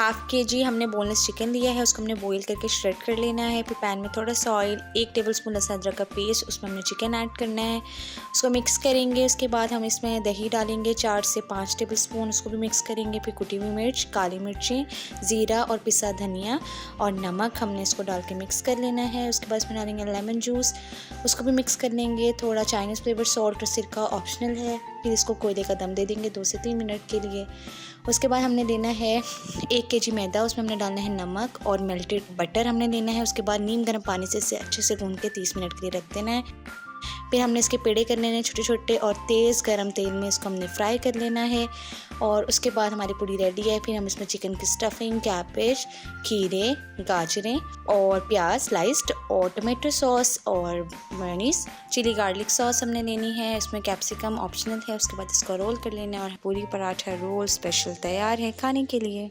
Half KG हमने boneless chicken लिया है, उसको हमने बॉईल करके श्रेड कर लेना है। फिर पैन में थोड़ा सा ऑयल, 1 टेबलस्पून लहसुन अदरक का पेस्ट, उसमें हमने चिकन ऐड करना है, उसको मिक्स करेंगे। उसके बाद हम इसमें दही डालेंगे 4 से 5 टेबलस्पून, उसको भी मिक्स करेंगे। फिर कुटी हुई मिर्च, काली मिर्चें, ज़ीरा और पिसा धनिया और नमक हमने इसको डाल के मिक्स कर लेना है। उसके बाद इसमें डालेंगे लेमन जूस, उसको भी मिक्स कर लेंगे। थोड़ा चाइनीज़ फ्लेवर सॉल्ट और सिरका ऑप्शनल है। फिर इसको कोयले का दम दे देंगे 2 से 3 मिनट के लिए। उसके बाद हमने लेना है 1 केजी मैदा, उसमें हमने डालना है नमक और मेल्टेड बटर हमने लेना है। उसके बाद नीम गर्म पानी से इसे अच्छे से गूँध के 30 मिनट के लिए रख देना है। फिर हमने इसके पेड़े कर लेने हैं छोटे छोटे और तेज़ गरम तेल में इसको हमने फ्राई कर लेना है। और उसके बाद हमारी पूड़ी रेडी है। फिर हम इसमें चिकन की स्टफिंग, कैबेज, खीरे, गाजरें और प्याज स्लाइस्ड और टमाटो सॉस और मेयोनीज, चिली गार्लिक सॉस हमने लेनी है। इसमें कैप्सिकम ऑप्शनल है। उसके बाद इसको रोल कर लेना है और पूरी पराठा रोल स्पेशल तैयार है खाने के लिए।